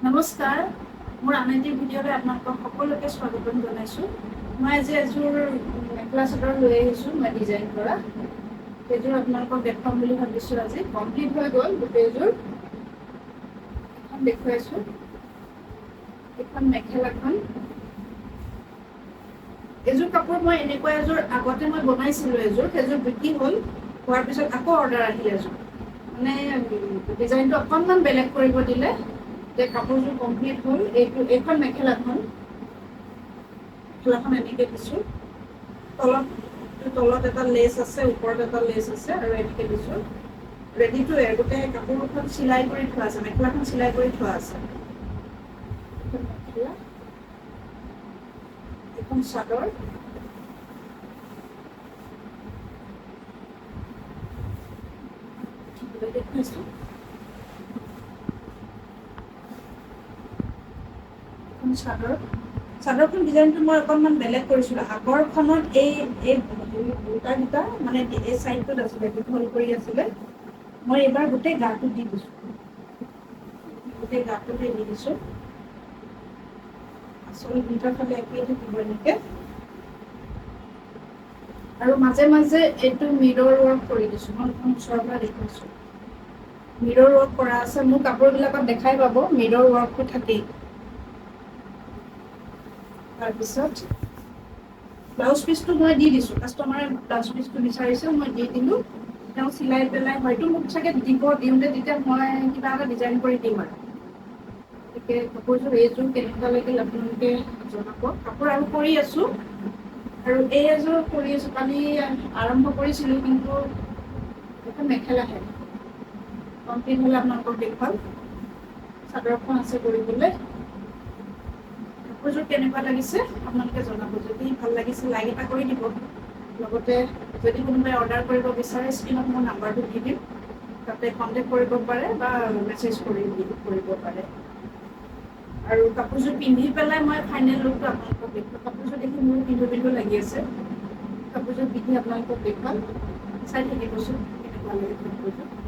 নমস্কাৰ, মোৰ আন এটি ভিডিঅ'লৈ আপোনালোকক সকলোকে স্বাগতম জনাইছোঁ। মই আজি এযোৰ মেখেলা চাদৰ লৈ আহিছোঁ, মই ডিজাইন কৰা। সেইযোৰ আপোনালোকক দেখুৱাম বুলি ভাবিছোঁ। আজি কমপ্লিট হৈ গ'ল গোটেইযোৰ। এখন দেখুৱাইছোঁ, এইখন মেখেলাখন। এযোৰ কাপোৰ মই এনেকুৱা এযোৰ আগতে মই বনাইছিলোঁ এযোৰ, সেইযোৰ বিক্ৰী হ'ল। হোৱাৰ পিছত আকৌ অৰ্ডাৰ আহিল এযোৰ। মানে ডিজাইনটো অকণমান বেলেগ কৰিব দিলে। যে কাপোৰযোৰ কমপ্লিট হ'ল। এইখন মেখেলাখন এনেকৈ দিছোঁ। তলত এটা লেচ আছে, ওপৰত এটা লেচ আছে, আৰু এনেকৈ দিছোঁ। ৰেডি টু ৱেৰ, গোটেই কাপোৰখন চিলাই কৰি থোৱা আছে, মেখেলাখন চিলাই কৰি থোৱা আছে। মেখেলা, এখন চাদৰ, দেখুৱাইছোঁ। চাদৰখন ডিজাইনটো মই অকণমান বেলেগ কৰিছিলোঁ। আগৰখনত এই বুটাকেইটা মানে এই চাইডটোত আছিলে, দীঘল কৰি আছিলে। মই এইবাৰ গোটেই গাটো দি দিছোঁ, গোটেই গাটোতে দি দিছোঁ। আচল দুটাৰ ফালে একেই থাকিব এনেকৈ। আৰু মাজে মাজে এইটো মিৰৰ ৱৰ্ক কৰি দিছোঁ। মই ওচৰৰ পৰা দেখুৱাইছোঁ, মিৰৰ ৱৰ্ক কৰা আছে। মোৰ কাপোৰবিলাকত দেখাই পাব মিৰৰ ৱৰ্কটো থাকেই। তাৰপিছত ব্লাউজ পিচটো মই দি দিছোঁ। কাষ্টমাৰে ব্লাউজ পিচটো বিচাৰিছে, মই দি দিলোঁ। তেওঁ চিলাই পেলাই হয়তো মোক চাগে দিওঁতে তেতিয়া মই কিবা এটা ডিজাইন কৰি দিম। আৰু গতিকে কাপোৰযোৰ এইযোৰ কেনেকুৱা লাগিল আপোনালোকে জনাব। কাপোৰ আৰু কৰি আছোঁ, আৰু এই এযোৰ কৰি আছোঁ। কালি আৰম্ভ কৰিছিলোঁ, কিন্তু এখন মেখেলাহে কমপ্লিট হ'লে আপোনালোকক দেখুৱাম। চাদৰখন আছে কৰিবলৈ। কাপোৰযোৰ কেনেকুৱা লাগিছে আপোনালোকে জনাব। যদি ভাল লাগিছে লাইক এটা কৰি দিব। লগতে যদি কোনোবাই অৰ্ডাৰ কৰিব বিচাৰে, স্ক্ৰীণত মোৰ নাম্বাৰটো দি দিম, তাতে কণ্টেক্ট কৰিব পাৰে বা মেছেজ কৰিব পাৰে। আৰু কাপোৰযোৰ পিন্ধি পেলাই মই ফাইনেল লুকটো আপোনালোকক দেখুৱাম। কাপোৰযোৰ দেখি মোৰ পিন্ধো পিন্ধো লাগি আছে। কাপোৰযোৰ পিন্ধি আপোনালোকক দেখুৱাম। চাই থাকিবচোন কেনেকুৱা লাগে কাপোৰযোৰ।